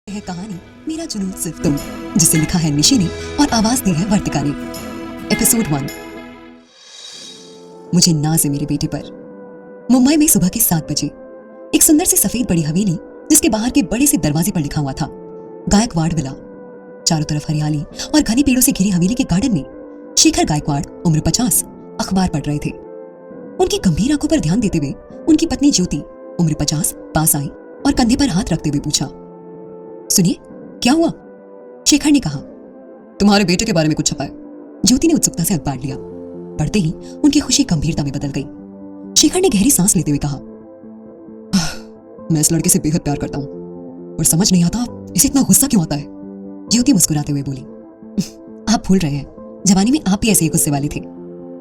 है कहानी मेरा जुनून सिर्फ तुम, जिसे लिखा है निशी ने और आवाज दी है वर्तिका ने। एपिसोड 1। मुझे नाज है मेरे बेटे पर। मुंबई में सुबह के 7 बजे एक सुंदर सी सफेद बड़ी हवेली, जिसके बाहर के बड़े से दरवाजे पर लिखा हुआ था गायकवाड़ विला। चारों तरफ हरियाली और घने पेड़ों से घिरी हवेली के गार्डन में शेखर गायकवाड़ उम्र 50 अखबार पढ़ रहे थे। उनकी गंभीर आंखों पर ध्यान देते हुए उनकी पत्नी ज्योति उम्र 50 पास आई और कंधे पर हाथ रखते हुए पूछा, सुनिए क्या हुआ? शेखर ने कहा, तुम्हारे बेटे के बारे में कुछ छपा है। ज्योति ने उत्सुकता से अखबार लिया। पढ़ते ही उनकी खुशी गंभीरता में बदल गई। शेखर ने गहरी सांस लेते हुए कहा, मैं इस लड़के से बेहद प्यार करता हूं और समझ नहीं आता इसे इतना गुस्सा क्यों आता है। ज्योति मुस्कुराते हुए बोली, आप भूल रहे हैं, जवानी में आप भी ऐसे ही गुस्से वाले थे।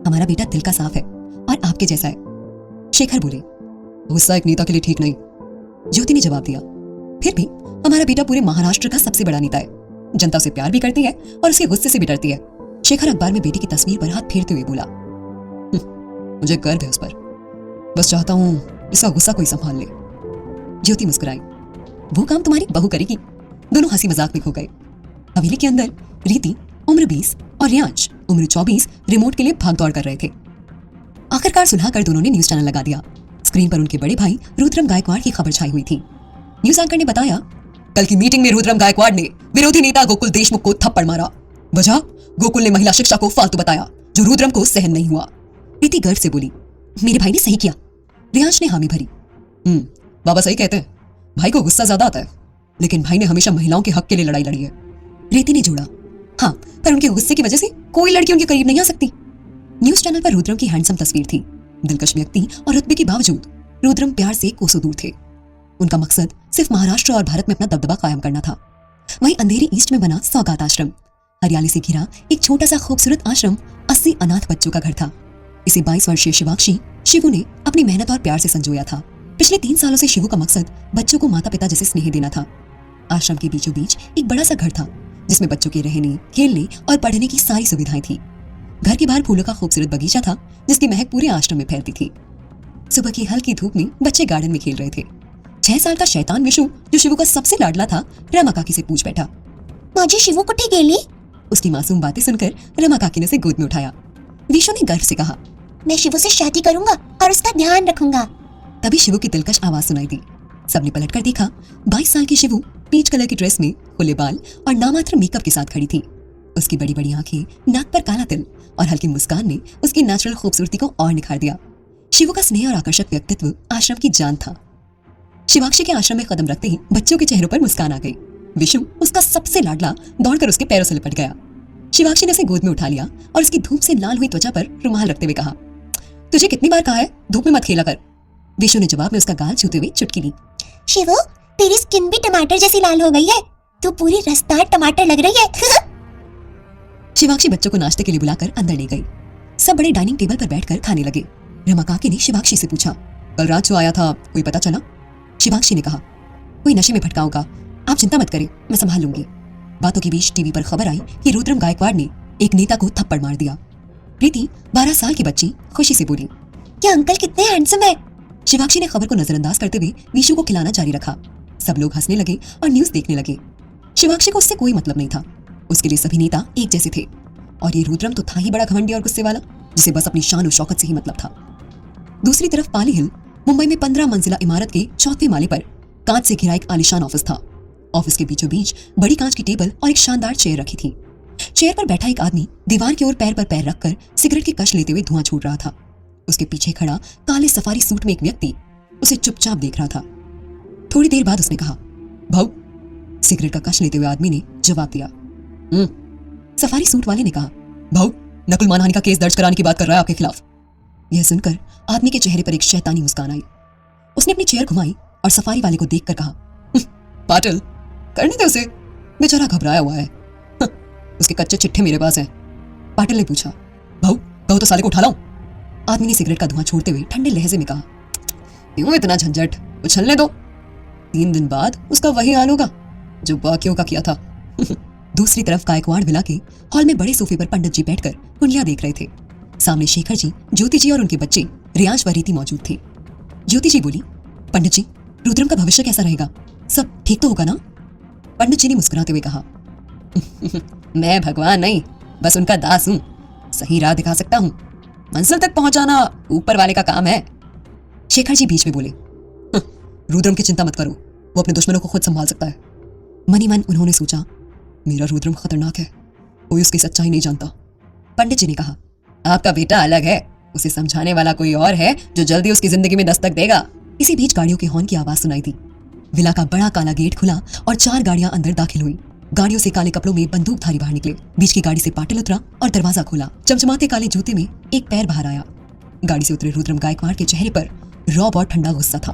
हमारा बेटा दिल का साफ है और आपके जैसा है। शेखर बोले, गुस्सा एक नेता के लिए ठीक नहीं। ज्योति ने जवाब दिया, फिर भी हमारा बेटा पूरे महाराष्ट्र का सबसे बड़ा नेता है। जनता उसे प्यार भी करती है और उसके गुस्से से भी डरती है। शेखर अखबार में बेटे की तस्वीर पर हाथ फेरते हुए बोला, मुझे गर्व है उस पर, बस चाहता हूं इसका गुस्सा कोई संभाल ले। ज्योति मुस्कुराई, वो काम तुम्हारी बहू करेगी। दोनों हंसी मजाक में खो गए। हवेली के अंदर रीति उम्र 20 और रियांश उम्र 24 रिमोट के लिए भाग दौड़ कर रहे थे। आखिरकार सुलह कर दोनों ने न्यूज चैनल लगा दिया। स्क्रीन पर उनके बड़े भाई रुद्रम गायकवाड़ की खबर छाई हुई थी। न्यूज एंकर ने बताया, कल की मीटिंग में रुद्रम गायकवाड़ ने विरोधी नेता गोकुल देशमुख को थप्पड़ मारा। वजह, गोकुल ने महिला शिक्षा को फालतू बताया, जो रुद्रम को सहन नहीं हुआ। प्रीति गर्व से बोली, मेरे भाई ने सही किया। रियांश ने हामी भरी, बाबा सही कहते हैं, भाई को गुस्सा ज्यादा आता है, लेकिन भाई ने हमेशा महिलाओं के हक के लिए लड़ाई लड़ी है। रीति ने जोड़ा, हाँ, पर उनके गुस्से की वजह से कोई लड़की उनके करीब नहीं आ सकती। न्यूज चैनल पर रुद्रम की हैंडसम तस्वीर थी। दिलकश व्यक्ति और रुतबे के बावजूद रुद्रम प्यार से कोसों दूर थे। उनका मकसद सिर्फ महाराष्ट्र और भारत में अपना दबदबा कायम करना था। वहीं अंधेरी ईस्ट में बना सौगात आश्रम, हरियाली से घिरा एक छोटा सा खूबसूरत आश्रम 80 अनाथ बच्चों का घर था। इसे 22 वर्षीय शिवाक्षी शिवू ने अपनी मेहनत और प्यार से संजोया था। पिछले 3 सालों से शिवू का मकसद बच्चों को माता पिता जैसे स्नेह देना था। आश्रम के बीचों बीच एक बड़ा सा घर था, जिसमें बच्चों के रहने, खेलने और पढ़ने की सारी सुविधाएं थी। घर के बाहर फूलों का खूबसूरत बगीचा था, जिसकी महक पूरे आश्रम में फैलती थी। सुबह की हल्की धूप में बच्चे गार्डन में खेल रहे थे। 6 साल का शैतान विशु, जो शिवू का सबसे लाडला था, रमा काकी से पूछ बैठा, माजी शिवू कुठे गेली? उसकी मासूम बातें सुनकर रमा काकी ने उसे गोद में उठाया। विशु ने गर्व से कहा, मैं शिवू से शादी करूंगा और उसका ध्यान रखूंगा। तभी शिवू की दिलकश आवाज सुनाई दी। सबने पलटकर देखा। 22 साल की शिवू पीच कलर की ड्रेस में, खुले बाल और नामात्र मेकअप के साथ खड़ी थी। उसकी बड़ी बड़ी आंखें, नाक पर काला तिल और हल्की मुस्कान ने उसकी नेचुरल खूबसूरती को और निखार दिया। शिवू का स्नेह और आकर्षक व्यक्तित्व आश्रम की जान था। शिवाक्षी के आश्रम में कदम रखते ही बच्चों के चेहरों पर मुस्कान आ गई। विशु, उसका सबसे लाडला, दौड़कर उसके पैरों से लिपट गया। शिवाक्षी ने उसे गोद में उठा लिया और उसकी धूप से लाल हुई त्वचा पर रुमाल रखते हुए कहा, तुझे कितनी बार कहा है धूप में मत खेला कर। विशु ने जवाब में उसका गाल छूते हुए चुटकी ली, शिवू, तेरी स्किन भी टमाटर जैसी लाल हो गई है, तू पूरी रसदार टमाटर लग रही है। शिवाक्षी बच्चों को नाश्ते के लिए बुलाकर अंदर ले गई। सब बड़े डाइनिंग टेबल पर बैठकर खाने लगे। रमा काकी ने शिवाक्षी से पूछा, कल रात जो आया था कोई पता चला? शिवाक्षी ने कहा, कोई नशे में भटका होगा, आप चिंता मत करें, मैं संभाल लूंगी। बातों के बीच टीवी पर खबर आई कि रुद्रम गायकवाड़ ने एक नेता को थप्पड़ मार दिया। प्रीति 12 साल की बच्ची खुशी से बोली, क्या अंकल कितने हैंडसम है। शिवाक्षी ने खबर को नजरअंदाज करते हुए विशु को खिलाना जारी रखा। सब लोग हंसने लगे और न्यूज देखने लगे। शिवाक्षी को उससे कोई मतलब नहीं था। उसके लिए सभी नेता एक जैसे थे, और ये रुद्रम तो था ही बड़ा घमंडी और गुस्से वाला, जिसे बस अपनी शान और शौकत से ही मतलब था। दूसरी तरफ पाली हिल, मुंबई में 15 मंजिला इमारत के 4वें माले पर कांच से घिरा एक आलीशान ऑफिस था। ऑफिस के बीचों बीच बड़ी कांच की टेबल और एक शानदार चेयर रखी थी। चेयर पर बैठा एक आदमी दीवार की ओर पैर रखकर सिगरेट की कश लेते हुए धुआं छोड़ रहा था। उसके पीछे खड़ा काले सफारी सूट में एक व्यक्ति उसे चुपचाप देख रहा था। थोड़ी देर बाद उसने कहा, भाऊ। सिगरेट का कश लेते हुए आदमी ने जवाब दिया, सफारी सूट वाले ने कहा, भाऊ, नकुल मानहानि का केस दर्ज कराने की बात कर रहा है आपके खिलाफ। यह सुनकर आदमी के चेहरे पर एक शैतानी मुस्कान आई। उसने अपनी चेयर घुमाई और सफारी वाले को देखकर कहा, पाटिल, करने दे उसे, बेचारा घबराया हुआ है। उसके कच्चे चिट्ठे मेरे पास हैं। पाटिल ने पूछा, भाऊ, कहो तो साले को उठा लाऊं? आदमी ने सिगरेट का धुआं छोड़ते हुए ठंडे लहजे में कहा, क्यों इतना झंझट, उछलने दो। 3 दिन बाद उसका वही हाल होगा जो बाकियों का किया था। दूसरी तरफ गायकवाड़ विला के हॉल में बड़े सोफे पर पंडित जी बैठकर कुंडलियां देख रहे थे। सामने शेखर जी, ज्योति जी और उनके बच्चे रियांश व रीति मौजूद थे। ज्योति जी बोली, पंडित जी, रुद्रम का भविष्य कैसा रहेगा? सब ठीक तो होगा ना? पंडित जी ने मुस्कुराते हुए कहा, मैं भगवान नहीं, बस उनका दास हूं। सही राह दिखा सकता हूं, मंजिल तक पहुंचाना ऊपर वाले का काम है। शेखर जी बीच में बोले, रुद्रम की चिंता मत करो, वो अपने दुश्मनों को खुद संभाल सकता है। मनी मन उन्होंने सोचा, मेरा रुद्रम खतरनाक है, कोई उसकी सच्चाई नहीं जानता। पंडित जी ने कहा, आपका बेटा अलग है, उसे समझाने वाला कोई और है जो जल्दी उसकी जिंदगी में दस्तक देगा। इसी बीच गाड़ियों के हॉर्न की आवाज सुनाई दी। विला का बड़ा काला गेट खुला और 4 गाड़ियां अंदर दाखिल हुई। गाड़ियों से काले कपड़ों में बंदूकधारी बाहर निकले। बीच की गाड़ी से पाटिल उतरा और दरवाजा खोला। चमचमाते काले जूते में एक पैर बाहर आया। गाड़ी से उतरे रुद्रम गायकवाड़ के चेहरे पर रौब और ठंडा गुस्सा था।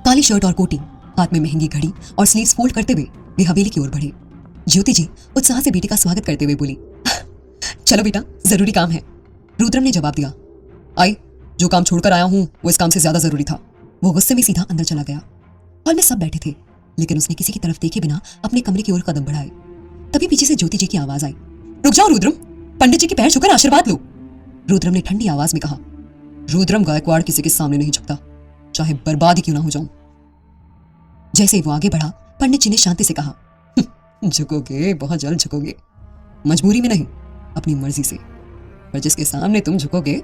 काली शर्ट और कोटी, हाथ में महंगी घड़ी और स्लीव्स फोल्ड करते हुए वे हवेली की ओर बढ़े। ज्योति जी उत्साह से बेटे का स्वागत करते हुए बोली, चलो बेटा, जरूरी काम है। रुद्रम ने जवाब दिया, आई, जो काम छोड़कर आया हूं वो इस काम से ज्यादा जरूरी था। वो गुस्से में सीधा अंदर चला गया। हॉल में सब बैठे थे, लेकिन उसने किसी की तरफ देखे बिना अपने कमरे की ओर कदम बढ़ाए। तभी पीछे से ज्योति जी की आवाज आई, रुक जाओ रुद्रम, पंडित जी के पैर छूकर आशीर्वाद लो। रुद्रम ने ठंडी आवाज में कहा, रुद्रम गायकवाड़ किसी के सामने नहीं झुकता, चाहे बर्बाद ही क्यों ना हो जाऊं। जैसे ही वो आगे बढ़ा, पंडित जी ने शांति से कहा, झुकोगे, बहुत जल्द झुकोगे, मजबूरी में नहीं, अपनी मर्जी से। पर जिसके सामने तुम झुकोगे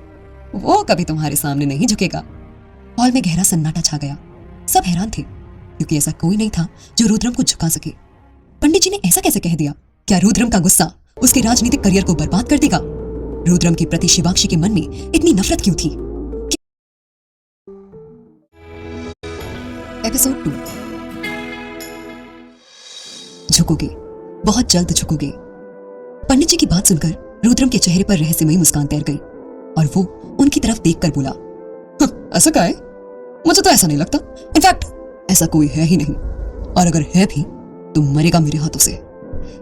वो कभी तुम्हारे सामने नहीं झुकेगा। हॉल में गहरा सन्नाटा छा गया। सब हैरान थे, क्योंकि ऐसा कोई नहीं था जो रुद्रम को झुका सके। पंडित जी ने ऐसा कैसे कह दिया? क्या रुद्रम का गुस्सा उसके राजनीतिक करियर को बर्बाद कर देगा? रुद्रम के प्रति शिवाक्षी के मन में इतनी नफरत क्यों थी? एपिसोड 2। झुकोगे, बहुत जल्द झुकोगे। पंडित जी की बात सुनकर रुद्रम के चेहरे पर रहस्यमयी मुस्कान तैर गई और वो उनकी तरफ देखकर बोला, ऐसा क्या है? मुझे तो ऐसा नहीं लगता। इनफैक्ट ऐसा कोई है ही नहीं, और अगर है भी तो मरेगा मेरे हाथों से।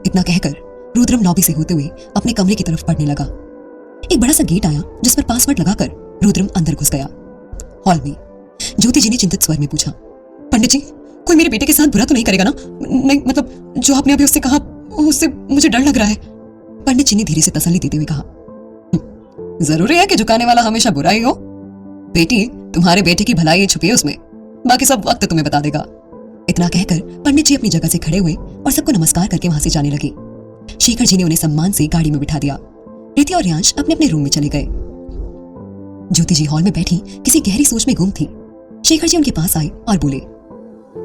इतना कहकर रुद्रम लॉबी से होते हुए अपने कमरे की तरफ बढ़ने लगा। एक बड़ा सा गेट आया जिस पर पासवर्ड लगाकर रुद्रम अंदर घुस गया। हॉल में ज्योति जी ने चिंतित स्वर में पूछा, पंडित जी, कोई मेरे बेटे के साथ बुरा तो नहीं करेगा ना? नहीं, मतलब जो आपने अभी उससे कहा उससे मुझे डर लग रहा है। पंडित जी ने धीरे से तसल्ली देते हुए कहा, जरूरी है कि झुकाने वाला हमेशा बुरा ही हो? बेटी, तुम्हारे बेटे की भलाई छुपी है उसमें, बाकी सब वक्त तुम्हें बता देगा। इतना कहकर पंडित जी अपनी जगह से खड़े हुए और सबको नमस्कार करके वहां से जाने लगे। शेखर जी ने उन्हें सम्मान से गाड़ी में बिठा दिया। प्रीति और रियांश अपने अपने रूम में चले गए। ज्योति जी हॉल में बैठी किसी गहरी सोच में गुम थी। शेखर जी उनके पास आए और बोले,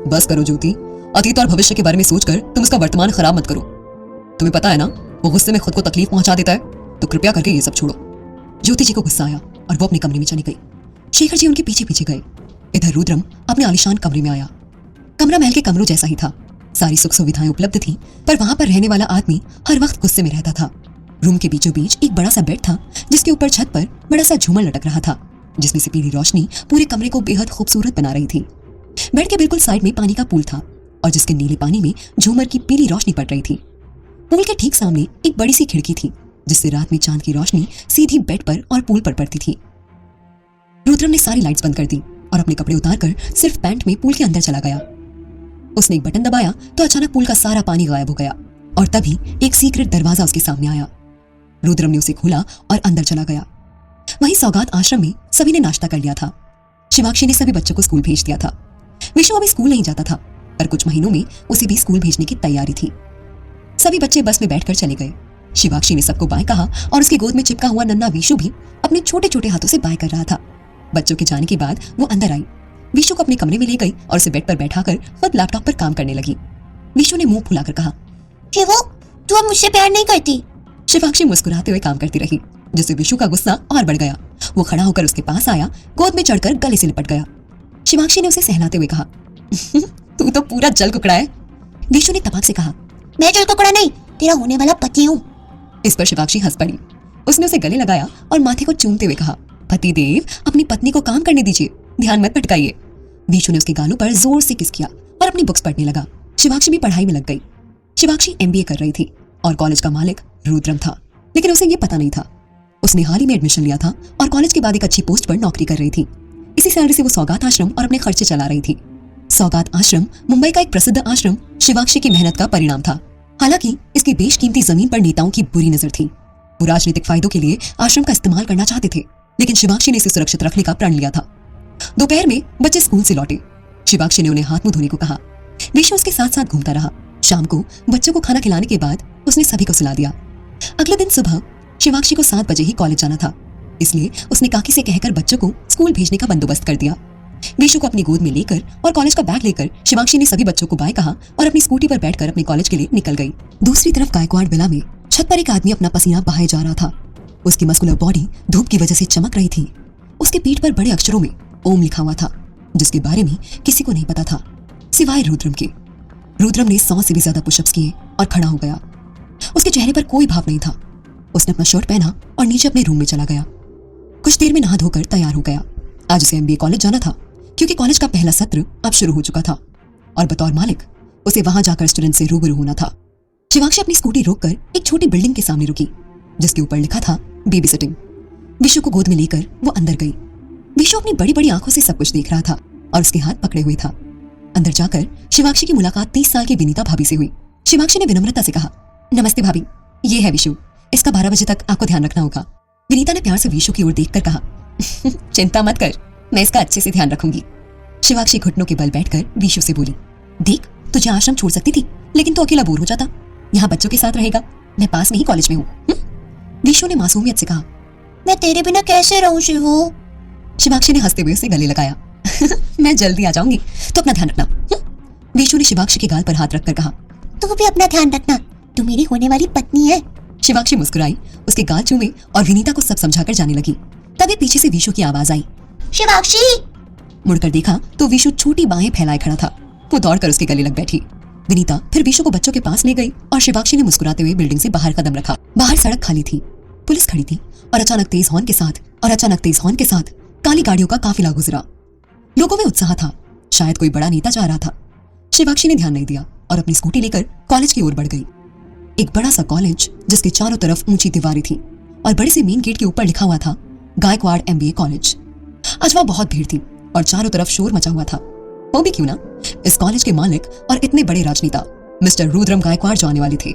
बस करो ज्योति, अतीत और भविष्य के बारे में सोचकर तुम उसका वर्तमान खराब मत करो। तुम्हें पता है ना, वो गुस्से में खुद को तकलीफ पहुंचा देता है, तो कृपया करके ये सब छोड़ो। ज्योति जी को गुस्सा आया और वो अपने कमरे में चली गई। शेखर जी उनके पीछे पीछे गए। इधर रुद्रम अपने आलीशान कमरे में आया। कमरा महल के कमरों जैसा ही था। सारी सुख सुविधाएं उपलब्ध थी, पर वहां पर रहने वाला आदमी हर वक्त गुस्से में रहता था। रूम के बीचों बीच एक बड़ा सा बेड था, जिसके ऊपर छत पर बड़ा सा झूमर लटक रहा था, जिसमें से पीली रोशनी पूरे कमरे को बेहद खूबसूरत बना रही थी। बेड के बिल्कुल साइड में पानी का पूल था और जिसके नीले पानी में झूमर की पीली रोशनी पड़ रही थी। पूल के ठीक सामने एक बड़ी सी खिड़की थी, जिससे रात में चांद की रोशनी सीधी बेड पर और पूल पर पड़ती थी। रुद्रम ने सारी लाइट्स बंद कर दी और अपने कपड़े उतारकर सिर्फ पैंट में पूल के अंदर चला गया। उसने एक बटन दबाया तो अचानक पूल का सारा पानी गायब हो गया और तभी एक सीक्रेट दरवाजा उसके सामने आया। रुद्रम ने उसे खोला और अंदर चला गया। वहीं सौगात आश्रम में सभी ने नाश्ता कर लिया था। शिवाक्षी ने सभी बच्चों को स्कूल भेज दिया था। विशु अभी स्कूल नहीं जाता था, पर कुछ महीनों में उसे भी स्कूल भेजने की तैयारी थी। सभी बच्चे बस में बैठकर चले गए। शिवाक्षी ने सबको बाय कहा और उसकी गोद में चिपका हुआ नन्हा विशु भी अपने छोटे छोटे हाथों से बाय कर रहा था। बच्चों के जाने के बाद वो अंदर आई। विशु को अपने कमरे में ले गई और उसे बेड पर बैठाकर खुद लैपटॉप पर काम करने लगी। विशु ने मुंह फुलाकर कहा, शिवो, तू अब मुझसे प्यार नहीं करती। शिवाक्षी मुस्कुराते हुए काम करती रही, जिससे विशु का गुस्सा और बढ़ गया। वो खड़ा होकर उसके पास आया, गोद में चढ़कर गले से लिपट गया। शिवाक्षी ने उसे सहलाते हुए कहा, तू तो पूरा जल कुकड़ा है। विशु ने तपाक से कहा, मैं जल कुकड़ा नहीं, तेरा होने वाला पति हूँ। इस पर शिवाक्षी हंस पड़ी। उसने उसे गले लगाया और माथे को चूमते हुए कहा, पति देव, अपनी पत्नी को काम करने दीजिए, ध्यान मत भटकाइए। विशु ने उसके गालों पर जोर से किस किया और अपनी बुक्स पढ़ने लगा। शिवाक्षी भी पढ़ाई में लग गई। शिवाक्षी MBA कर रही थी और कॉलेज का मालिक रुद्रम था, लेकिन उसे ये पता नहीं था। उसने हाल ही में एडमिशन लिया था और कॉलेज के बाद एक अच्छी पोस्ट पर नौकरी कर रही थी। इसी सैलरी से वो सौगात आश्रम और अपने खर्चे चला रही थी। सौगात आश्रम मुंबई का एक प्रसिद्ध आश्रम शिवाक्षी की मेहनत का परिणाम था। हालांकि इसकी बेशकीमती जमीन पर नेताओं की बुरी नजर थी। वो राजनीतिक फायदों के लिए आश्रम का इस्तेमाल करना चाहते थे, लेकिन शिवाक्षी ने इसे सुरक्षित रखने का प्रण लिया था। दोपहर में बच्चे स्कूल से लौटे। शिवाक्षी ने उन्हें हाथ मुंह धोने को कहा। विशु उसके साथ साथ घूमता रहा। शाम को बच्चों को खाना खिलाने के बाद उसने सभी को सुला दिया। अगले दिन सुबह शिवांशी को 7 बजे ही कॉलेज जाना था, इसलिए उसने काकी से कहकर बच्चों को स्कूल भेजने का बंदोबस्त कर दिया। विशु को अपनी गोद में लेकर और कॉलेज का बैग लेकर शिवांशी ने सभी बच्चों को बाय कहा और अपनी स्कूटी पर बैठकर अपने कॉलेज के लिए निकल गई। दूसरी तरफ गायकवाड़ विला में छत पर एक आदमी अपना पसीना बहाए जा रहा था। उसकी मस्कुलर बॉडी धूप की वजह से चमक रही थी। उसके पीठ पर बड़े अक्षरों में ओम लिखा हुआ था, जिसके बारे में किसी को नहीं पता था सिवाय रुद्रम के। रुद्रम ने 100 से भी ज्यादा पुशअप्स किए और खड़ा हो गया। उसके चेहरे पर कोई भाव नहीं था। उसने अपना शर्ट पहना और नीचे अपने रूम में चला गया। कुछ देर में नहा धोकर तैयार हो गया। आज उसे MBA कॉलेज जाना था, क्योंकि कॉलेज का पहला सत्र अब शुरू हो चुका था और बतौर मालिक उसे वहां जाकर स्टूडेंट से रूबरू होना था। शिवांशी अपनी स्कूटी रोककर एक छोटी बिल्डिंग के सामने रुकी, जिसके ऊपर लिखा था बेबी सिटिंग। विशु को गोद में लेकर वो अंदर गई। विशु अपनी बड़ी बड़ी आंखों से सब कुछ देख रहा था और उसके हाथ पकड़े हुए था। अंदर जाकर शिवांशी की मुलाकात 30 साल की विनीता भाभी से हुई। शिवांशी ने विनम्रता से कहा, नमस्ते भाभी, ये है विशु, इसका 12 बजे तक आपको ध्यान रखना होगा। विनीता ने प्यार से विशु की ओर देखकर कहा, चिंता मत कर, मैं इसका अच्छे से ध्यान रखूंगी। शिवांशी घुटनों के बल बैठकर विशु से बोली, देख, तुझे आश्रम छोड़ सकती थी, लेकिन तू अकेला बोर हो जाता। यहाँ बच्चों के साथ रहेगा, मैं पास में ही कॉलेज में हूँ। विशु ने मासूमियत से कहा, मैं तेरे बिना कैसे रहूं शिवू? शिवांशी ने हंसते हुए उसे गले लगाया, मैं जल्दी आ जाऊंगी, तो अपना ध्यान रखना। विशु ने शिवांशी के गाल पर हाथ रखकर कहा, तू भी अपना ध्यान रखना, तू मेरी होने वाली पत्नी है। शिवांशी मुस्कुराई, उसके गाल चूमे और विनीता को सब समझाकर जाने लगी। तभी पीछे से विशु की आवाज आई, शिवांशी। मुड़कर देखा तो विशु छोटी बाहें फैलाए खड़ा था। वो दौड़कर उसके गले लग बैठी। विनीता फिर विशु को बच्चों के पास ले गई और शिवांशी ने मुस्कुराते हुए बिल्डिंग से बाहर कदम रखा। बाहर सड़क खाली थी, पुलिस खड़ी थी और अचानक तेज हॉर्न के साथ काली गाड़ियों का काफिला गुजरा। लोगों में उत्साह था, शायद कोई बड़ा नेता जा रहा था। शिवांशी ने ध्यान नहीं दिया और अपनी स्कूटी लेकर कॉलेज की ओर बढ़ गई। एक बड़ा सा कॉलेज जिसके चारों तरफ ऊंची दीवारें थी और बड़े से मेन गेट के ऊपर लिखा हुआ था गायकवाड़ MBA कॉलेज। आज वहां बहुत भीड़ थी और चारों तरफ शोर मचा हुआ था। वो भी क्यों ना, इस कॉलेज के मालिक और इतने बड़े राजनेता मिस्टर रुद्रम गायकवाड़ जो आने वाले थे।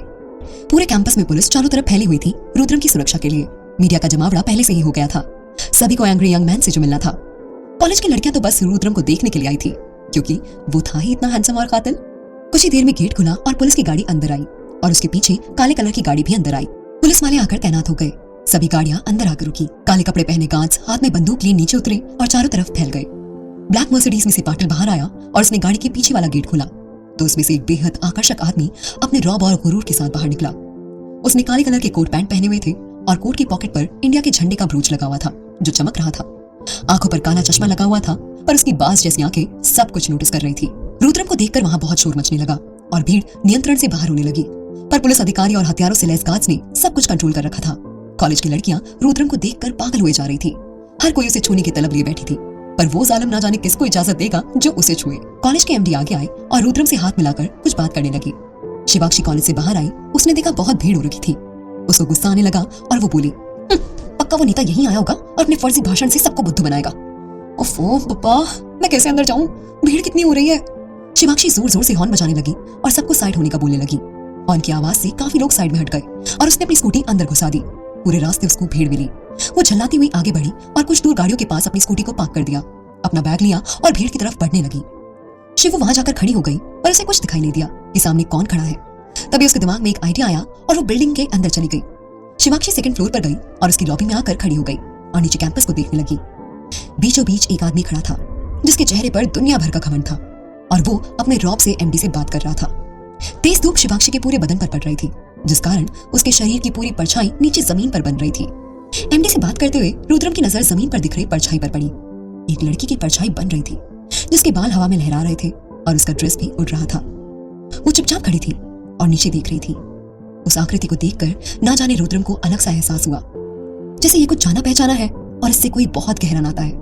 पूरे कैंपस में पुलिस चारों तरफ फैली हुई थी रुद्रम की सुरक्षा के लिए। मीडिया का जमावड़ा पहले से ही हो गया था। सभी को एंग्री यंग मैन से जो मिलना था। कॉलेज की लड़कियां तो बस रुद्रम को देखने के लिए आई थी, क्योंकि वो था ही इतना हैंडसम और कातिल। कुछ ही देर में गेट खुला और पुलिस की गाड़ी अंदर आई और उसके पीछे काले कलर की गाड़ी भी अंदर आई। पुलिस वाले आकर तैनात हो गए। सभी गाड़ियां अंदर आकर रुकी। काले कपड़े पहने गार्ड्स हाथ में बंदूक लिए नीचे उतरे और चारों तरफ फैल गए। ब्लैक मर्सिडीज में से पाटिल बाहर आया और उसने गाड़ी के पीछे वाला गेट खोला तो उसमें से एक बेहद आकर्षक आदमी अपने रौब और गुरूर के साथ बाहर निकला। उसने काले कलर के कोट पैंट पहने हुए थे और कोट की पॉकेट पर इंडिया के झंडे का ब्रूच लगा हुआ था जो चमक रहा था। आंखों पर काला चश्मा लगा हुआ था, पर उसकी बाज जैसी आंखें सब कुछ नोटिस कर रही थी। रुद्रम को देखकर वहां बहुत शोर मचने लगा और भीड़ नियंत्रण से बाहर होने लगी, पर पुलिस अधिकारी और हथियारों से लैस गार्ड्स ने सब कुछ कंट्रोल कर रखा था। कॉलेज की लड़कियां रुद्रम को देखकर पागल हुए जा रही थी। हर कोई उसे छूने की तलब लिए बैठी थी, पर वो जालिम ना जाने किसको इजाजत देगा जो उसे छुए। कॉलेज के MD आगे आए और रुद्रम से हाथ मिलाकर कुछ बात करने लगी। शिवांशी कॉलेज से बाहर आई। उसने देखा बहुत भीड़ हो रखी थी। उसको गुस्सा आने लगा और वो बोली, पक्का वो नेता यहीं आया होगा और अपने फर्जी भाषण से सबको बुद्धू बनाएगा। ओफो पप्पा, मैं कैसे अंदर जाऊं? भीड़ कितनी हो रही है। शिवांशी जोर जोर से हॉर्न बजाने लगी और सबको साइड होने का बोलने लगी। हॉर्न की आवाज से काफी लोग साइड में हट गए और उसने अपनी स्कूटी अंदर घुसा दी। पूरे रास्ते उसको भीड़ मिली। वो झल्लाती हुई आगे बढ़ी और कुछ दूर गाड़ियों के पास अपनी स्कूटी को पार्क कर दिया, अपना बैग लिया और भीड़ की तरफ बढ़ने लगी। शिवू वहां जाकर खड़ी हो गई, पर उसे कुछ दिखाई नहीं दिया कि सामने कौन खड़ा है। तभी उसके दिमाग में एक आइडिया आया और वो बिल्डिंग के अंदर चली गई। शिवांशी सेकंड फ्लोर पर गई और उसकी लॉबी में आकर खड़ी हो गई और नीचे कैंपस को देखने लगी। बीचों बीच एक आदमी खड़ा था जिसके चेहरे पर दुनिया भर का घमंड था और वो अपने रॉब से MD से बात कर रहा था। तेज धूप शिवांशी के पूरे बदन पर पड़ रही थी, जिस कारण उसके शरीर की पूरी परछाई नीचे जमीन पर बन रही थी। MD से बात करते हुए रुद्रम की नजर जमीन पर दिख रही परछाई पर पड़ी। एक लड़की की परछाई बन रही थी जिसके बाल हवा में लहरा रहे थे और उसका ड्रेस भी उड़ रहा था। वो चुपचाप खड़ी थी और नीचे देख रही थी। उस आकृति को देखकर ना जाने रुद्रम को अलग सा एहसास हुआ, जैसे ये कुछ जाना पहचाना है और इससे कोई बहुत गहरा नाता है।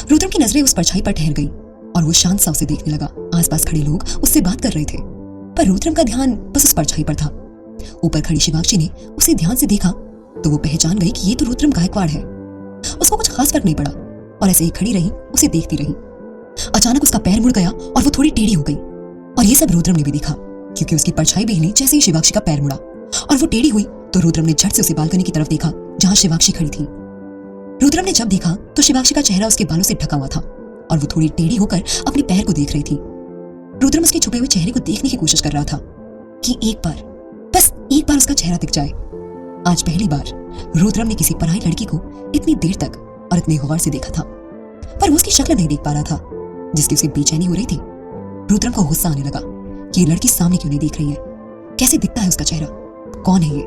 रुद्रम की नजरें उस परछाई पर ठहर गई और वो शांत सा उसे देखने लगा। आसपास खड़े लोग उससे बात कर रहे थे, पर रुद्रम का ध्यान बस उस परछाई पर था। ऊपर खड़ी शिवांशी ने उसे ध्यान से देखा तो वो पहचान गई कि ये तो रुद्रम गायकवाड़ है। उसको कुछ खास फर्क नहीं पड़ा और ऐसे ही खड़ी रही, उसे देखती रही। अचानक उसका पैर मुड़ गया और वो थोड़ी टेढ़ी हो गई और ये सब रुद्रम ने भी देखा, क्योंकि उसकी परछाई भी हिली जैसे ही शिवांशी का पैर मुड़ा और वो टेढ़ी हुई तो रुद्रम ने झट से उसे बालकनी की तरफ देखा जहां शिवांशी खड़ी थी। रुद्रम ने जब देखा तो शिवांशी का चेहरा उसके बालों से ढका हुआ था और वो थोड़ी टेढ़ी होकर अपने पैर को देख रही थी। रुद्रम उसके छुपे हुए चेहरे को देखने की कोशिश कर रहा था, कि एक बार, बस एक बार उसका चेहरा दिख जाए। आज पहली बार रुद्रम ने किसी पराई लड़की को इतनी देर तक और इतने गौर से देखा था, पर वो उसकी शक्ल नहीं देख पा रहा था जिसकी उसे बेचैनी हो रही थी। रुद्रम को गुस्सा आने लगा कि ये लड़की सामने क्यों नहीं देख रही है, कैसे दिखता है उसका चेहरा, कौन है ये,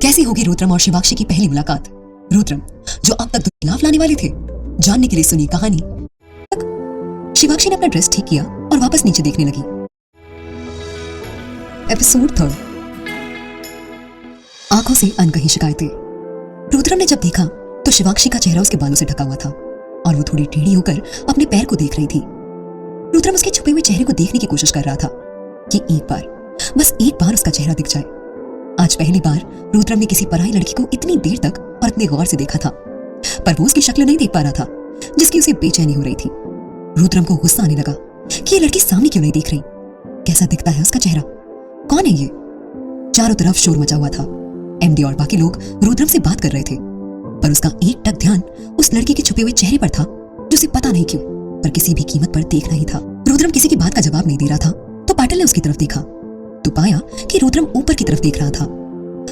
कैसी होगी रुद्रम और शिवाक्षी की पहली मुलाकात। रुद्रम जो अब तक खिलाफ लाने वाले थे, जानने के लिए सुनी कहानी। शिवाक्षी ने अपना ड्रेस ठीक किया और वापस नीचे देखने लगी। एपिसोड 3। आंखों से अनकही शिकायतें। रुद्रम ने जब देखा तो शिवाक्षी का चेहरा उसके बालों से ढका हुआ था और वो थोड़ी टेढ़ी होकर अपने पैर को देख रही थी। रुद्रम उसके छुपे हुए चेहरे को देखने की कोशिश कर रहा था कि एक बार, बस एक बार उसका चेहरा दिख जाए। आज पहली बार रुद्रम ने किसी पराई लड़की को इतनी देर तक और इतने गौर से देखा था, पर वो उसकी शक्ल नहीं देख पा रहा था जिसकी उसे बेचैनी हो रही थी। रुद्रम को गुस्सा आने लगा कि ये लड़की सामने क्यों नहीं देख रही, कैसा दिखता है उसका चेहरा, कौन है ये। चारों तरफ शोर मचा हुआ था। एमडी और बाकी लोग रुद्रम से बात कर रहे थे, पर उसका एक टक ध्यान उस लड़की के छुपे हुए चेहरे पर था जो उसे पता नहीं क्यों पर किसी भी कीमत पर देखना ही था। रुद्रम किसी की बात का जवाब नहीं दे रहा था तो पाटिल ने उसकी तरफ देखा तो पाया कि रुद्रम ऊपर की तरफ देख रहा था।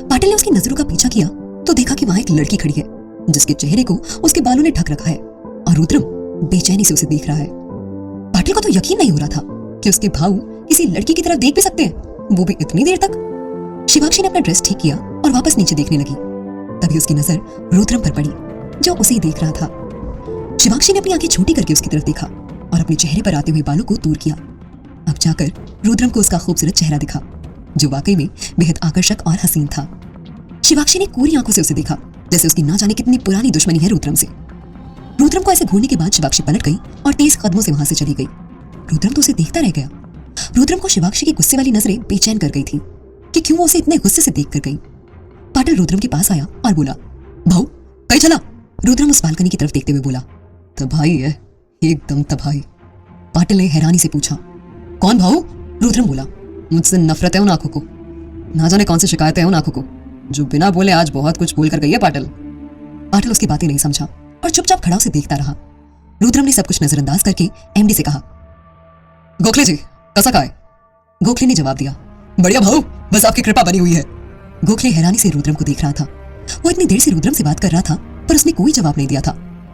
पाटिल ने उसकी नजरों का पीछा किया तो देखा कि वहां एक लड़की खड़ी है जिसके चेहरे को उसके बालों ने ढक रखा है और रुद्रम बेचैनी से उसे देख रहा है। पाटिल को तो यकीन नहीं हो रहा था कि उसके भाऊ किसी लड़की की तरफ देख भी सकते हैं, वो भी इतनी देर तक। शिवाक्षी ने अपना ड्रेस ठीक किया और वापस नीचे देखने लगी। तभी उसकी नजर रुद्रम पर पड़ी जो उसे ही देख रहा था। शिवाक्षी ने अपनी आंखें छोटी करके उसकी तरफ देखा और अपने चेहरे पर आते हुए बालों को दूर किया। अब जाकर रुद्रम को उसका खूबसूरत चेहरा दिखा जो वाकई में बेहद आकर्षक और हसीन था। शिवाक्षी ने कोरी आंखों से उसे देखा जैसे उसकी ना जाने कितनी पुरानी दुश्मनी है रुद्रम से। रुद्रम को ऐसे घूरने के बाद शिवाक्षी पलट गई और तेज कदमों से वहां से चली गई। रुद्रम तो उसे देखता रह गया। रुद्रम को शिवाक्षी की गुस्से वाली नजरें बेचैन कर गई थी कि क्यों वो उसे इतने गुस्से से देख कर गई। पाटिल रुद्रम के पास आया और बोला, भाऊ कहीं चला। रुद्रम उस बालकनी की तरफ देखते हुए बोला, तबाही है, एकदम तबाही। पाटिल ने हैरानी से पूछा, कौन भाऊ? रुद्रम बोला, मुझसे नफरत है उन आंखों को, ना जाने कौन सी शिकायतें हैं उन आंखों को जो बिना बोले आज बहुत कुछ बोल कर गई है। पाटिल उसकी बातें नहीं समझा और चुपचाप खड़ा उसे देखता रहा। रुद्रम ने सब कुछ नजरअंदाज करके एमडी से कहा, गोखले जी कैसा का है? गोखले ने जवाब दिया, बढ़िया भाऊ, बस आपकी कृपा बनी हुई है। गोखले हैरानी से रुद्रम को देख रहा था। वो इतनी देर से रुद्रम से बात कर रहा था पर उसने कोई जवाब नहीं दिया था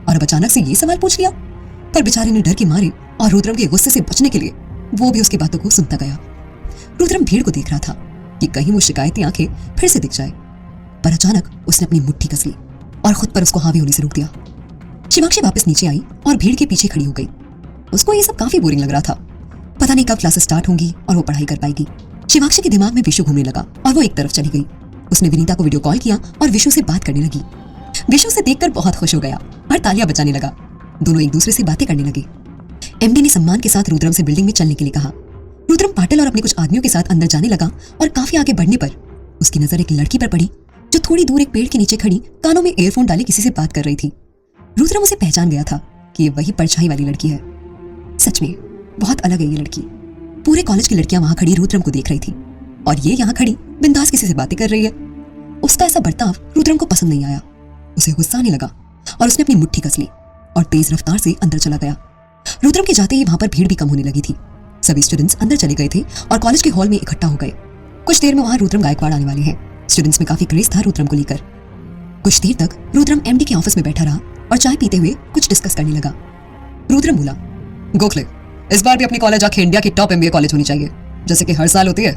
और अब अचानक से ये सवाल पूछ लिया। पर बेचारे ने डर के मारे और रुद्रम के गुस्से से बचने के लिए वो भी उसकी बातों को सुनता गया। रुद्रम भीड़ को देख रहा था कि कहीं वो शिकायती आंखें फिर से दिख जाए, पर अचानक उसने अपनी मुट्ठी कस ली और खुद पर उसको हावी होने से रोक दिया। शिवाक्षी वापस नीचे आई और भीड़ के पीछे खड़ी हो गई। उसको ये सब काफी बोरिंग लग रहा था। पता नहीं कब क्लासेस स्टार्ट होंगी और वो पढ़ाई कर पाएगी। शिवाक्षी के दिमाग में विशु घूमने लगा और वो एक तरफ चली गई। उसने विनीता को वीडियो कॉल किया और विशु से बात करने लगी। विशु से देखकर बहुत खुश हो गया और तालियां बजाने लगा। दोनों एक दूसरे से बातें करने लगे। एमडी ने सम्मान के साथ रुद्रम से बिल्डिंग में चलने के लिए कहा। रुद्रम पाटिल और अपने कुछ आदमियों के साथ अंदर जाने लगा और काफी आगे बढ़ने पर उसकी नजर एक लड़की पर पड़ी जो थोड़ी दूर एक पेड़ के नीचे खड़ी कानों में एयरफोन डाले किसी से बात कर रही थी। रुद्रम उसे पहचान गया था कि ये वही परछाई वाली लड़की है। सच में बहुत अलग है ये लड़की। पूरे कॉलेज की लड़कियां वहां खड़ी रुद्रम को देख रही थी और ये यहाँ खड़ी बिंदास किसी से बातें कर रही है। उसका ऐसा बर्ताव रुद्रम को पसंद नहीं आया। उसे गुस्सा आने लगा और उसने अपनी मुट्ठी कस ली और तेज रफ्तार से अंदर चला गया। रुद्रम के जाते ही वहां पर भीड़ भी कम होने लगी थी। सभी स्टूडेंट्स अंदर चले गए थे और कॉलेज के हॉल में इकट्ठा हो गए। कुछ देर में वहां रुद्रम गायकवाड़ आने वाले हैं। स्टूडेंट्स में काफी क्रेज था रुद्रम को लेकर। कुछ देर तक रुद्रम एमडी के ऑफिस में बैठा रहा और चाय पीते हुए कुछ डिस्कस करने लगा। रुद्रम बोला, गोखले इस बार भी अपनी कॉलेज आके इंडिया की टॉप एमबीए कॉलेज होनी चाहिए जैसे कि हर साल होती है।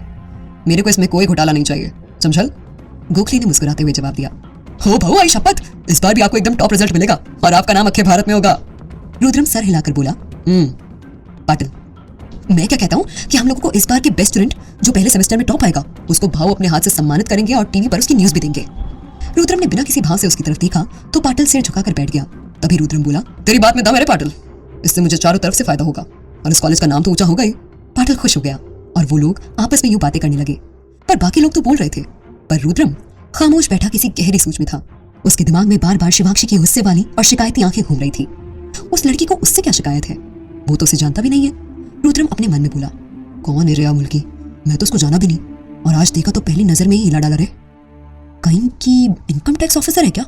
मेरे को इसमें कोई घोटाला नहीं चाहिए, समझल? गोखले ने मुस्कुराते हुए जवाब दिया, हो भाऊ आई शपथ, इस बार भी आपको एकदम टॉप रिजल्ट मिलेगा और आपका नाम अक्षय भारत में होगा। रुद्रम सर हिलाकर बोला, पाटिल मैं क्या कहता हूँ कि हम लोगों को इस बार के बेस्ट स्टूडेंट जो पहले सेमेस्टर में टॉप आएगा उसको भाव अपने हाथ से सम्मानित करेंगे और टीवी पर उसकी न्यूज भी देंगे। रुद्रम ने बिना किसी भाव से उसकी तरफ देखा तो पाटिल सिर झुकाकर बैठ गया। तभी रुद्रम बोला, तेरी बात में दम है रे पाटिल, इससे मुझे चारों तरफ से फायदा होगा और इस कॉलेज का नाम तो ऊंचा होगा ही। पाटिल खुश हो गया और वो लोग आपस में यूं बातें करने लगे, पर बाकी लोग तो बोल रहे थे पर रुद्रम खामोश बैठा किसी गहरी सोच में था। उसके दिमाग में बार बार शिवाक्षी की गुस्से वाली और शिकायती आंखें घूम रही थी। उस लड़की को उससे क्या शिकायत है, वो तो उसे जानता भी नहीं है। रुद्रम अपने मन में बोला, कौन है रिया मुल्की, मैं तो उसको जाना भी नहीं और आज देखा तो पहली नजर में ही हिला डाला रे। कहीं की इनकम टैक्स ऑफिसर है क्या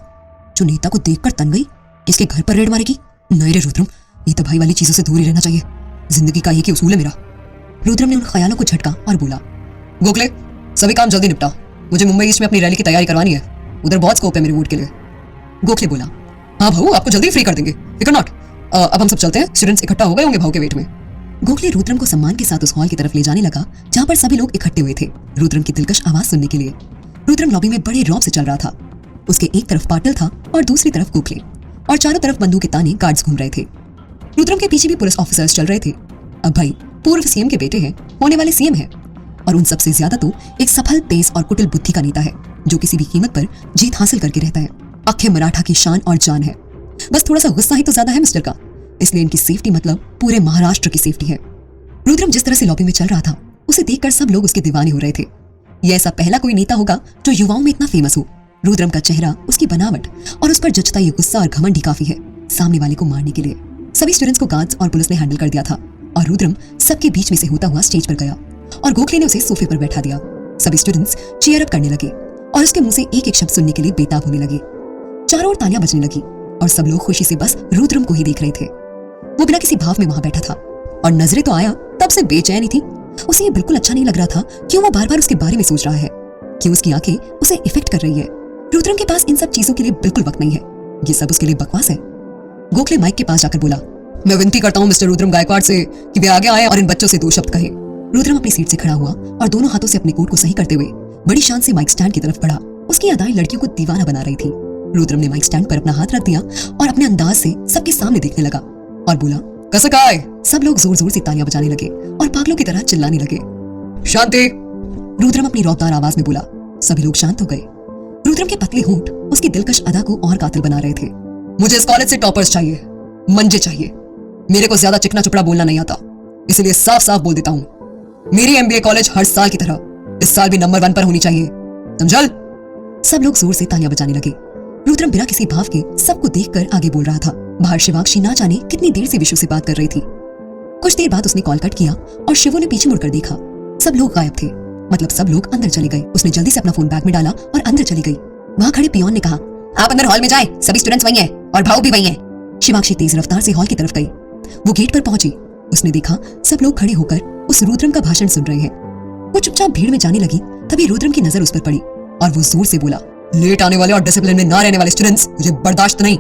जो नेता को देखकर तन गई किसके घर पर रेड मारेगी? नहीं रे रुद्रम, ये तबाही वाली चीजों से दूर ही रहना चाहिए, जिंदगी का एक ही उसूल है मेरा। रुद्रम ने उन ख्यालों को झटका और बोला, गोखले, सभी काम जल्दी निपटा, मुझे मुंबई ईस्ट में अपनी रैली की तैयारी करवानी है, उधर बहुत स्कोप है मेरे वोट के लिए। गोखले बोला, हाँ भाऊ, आपको जल्दी फ्री कर देंगे, फिकर नॉट। अब हम सब चलते हैं, स्टूडेंट्स इकट्ठा हो गए होंगे भाव के वेट में। गोखले रुद्रम को सम्मान के साथ उस हॉल की तरफ ले जाने लगा जहाँ पर सभी लोग इकट्ठे हुए थे रुद्रम की दिलकश आवाज सुनने के लिए। रुद्रम लॉबी में बड़े रौब से चल रहा था। उसके एक तरफ पाटिल था और दूसरी तरफ गोखले, और चारों तरफ बंदूक के ताने गार्ड्स घूम रहे थे। रुद्रम के पीछे भी पुलिस ऑफिसर्स चल रहे थे। अब भाई पूर्व सीएम के बेटे हैं, होने वाले सीएम हैं, और उन सबसे ज्यादा तो एक सफल, तेज और कुटिल बुद्धि का नेता है जो किसी भी कीमत पर जीत हासिल करके रहता है। अखे मराठा की शान और जान है। बस थोड़ा सा गुस्सा ही तो ज्यादा है मिस्टर का, इसलिए इनकी सेफ्टी मतलब पूरे महाराष्ट्र की सेफ्टी है। रुद्रम जिस तरह से लॉबी में चल रहा था उसे देखकर सब लोग उसके दीवाने हो रहे थे। यह ऐसा पहला कोई नेता होगा जो युवाओं में इतना फेमस हो। रुद्रम का चेहरा, उसकी बनावट और उस पर जचता ये गुस्सा और घमंड ही काफी है सामने वाले को मारने के लिए। सभी स्टूडेंट्स को गार्ड्स और पुलिस ने हैंडल कर दिया था और रुद्रम सबके बीच में से होता हुआ स्टेज पर गया और गोखले ने उसे सोफे पर बैठा दिया। सभी स्टूडेंट्स चीयर अप करने लगे और उसके मुंह से एक एक शब्द सुनने के लिए बेताब होने लगे। चारों ओर तालियां बजने लगी और सब लोग खुशी से बस रुद्रम को ही देख रहे थे। वो बिना किसी भाव में वहां बैठा था और नजरें तो आया तब से बेचैनी थी। उसे ये बिल्कुल अच्छा नहीं लग रहा था। क्यों वो बार बार उसके बारे में सोच रहा है, क्यों उसकी आंखें उसे इफेक्ट कर रही है। रुद्रम के पास इन सब चीजों के लिए बिल्कुल वक्त नहीं है, ये सब उसके लिए बकवास है। गोखले माइक के पास जाकर बोला, मैं विनती करता हूँ मिस्टर रुद्रम गायकवाड़ से कि वे आगे आए और इन बच्चों से 2 शब्द कहे। रुद्रम अपनी सीट से खड़ा हुआ और दोनों हाथों से अपने कोट को सही करते हुए बड़ी शान से माइक स्टैंड की तरफ बढ़ा। उसकी अदाएं लड़कियों को दीवाना बना रही थी। रुद्रम ने माइक स्टैंड पर अपना हाथ रख दिया और अपने अंदाज से सबके सामने देखने लगा और बोला, कैसे कहा है? सब लोग जोर जोर से तालियां बजाने लगे और पागलों की तरह चिल्लाने लगे। शांति, रुद्रम अपनी रौबदार आवाज में बोला। सभी लोग शांत हो गए। रुद्रम के पतले होंठ उसकी दिलकश अदा को और कातिल बना रहे थे। मुझे इस कॉलेज से टॉपर्स चाहिए, मंजे चाहिए। मेरे को ज्यादा चिकना चुपड़ा बोलना नहीं आता, इसलिए साफ साफ बोल देता हूँ, मेरी एमबीए कॉलेज हर साल की तरह इस साल भी नंबर 1 पर होनी चाहिए, समझल? सब लोग जोर से तालियां बजाने लगे। रुद्रम बिना किसी भाव के सबको देखकर आगे बोल रहा था। बाहर शिवाक्षी ना जाने कितनी देर से विशु से बात कर रही थी। कुछ देर बाद उसने कॉल कट किया और शिवू ने पीछे मुड़कर देखा। सब लोग गायब थे, मतलब सब लोग अंदर चले गए। उसने जल्दी से अपना फोन बैग में डाला और अंदर चली गई। वहां खड़े पियोन ने कहा, आप अंदर हॉल में जाएं, सभी स्टूडेंट्स वहीं हैं और भाऊ भी वहीं हैं। शिवाक्षी तेज रफ्तार से हॉल की तरफ गई। वो गेट पर पहुंची। उसने देखा सब लोग खड़े होकर उस रुद्रम का भाषण सुन रहे हैं। वो चुपचाप भीड़ में जाने लगी। तभी रुद्रम की नजर उस पर पड़ी और वो जोर से बोला, लेट आने वाले और डिसिप्लिन में ना रहने वाले स्टूडेंट्स मुझे बर्दाश्त नहीं।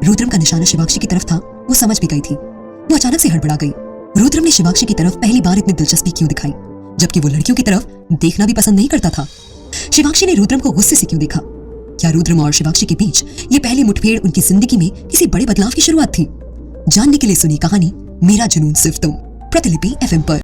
रुद्रम का निशाना शिवाक्षी की तरफ था। वो समझ भी गई थी। वो अचानक से हड़बड़ा गई। रुद्रम ने शिवाक्षी की तरफ पहली बार इतनी दिलचस्पी क्यों दिखाई, जबकि वो लड़कियों की तरफ देखना भी पसंद नहीं करता था। शिवाक्षी ने रुद्रम को गुस्से से क्यों देखा? क्या रुद्रम और शिवाक्षी के बीच ये पहली मुठभेड़ उनकी जिंदगी में किसी बड़े बदलाव की शुरुआत थी? जानने के लिए सुनी कहानी मेरा जुनून सिर्फ तुम, प्रतिलिपि FM पर।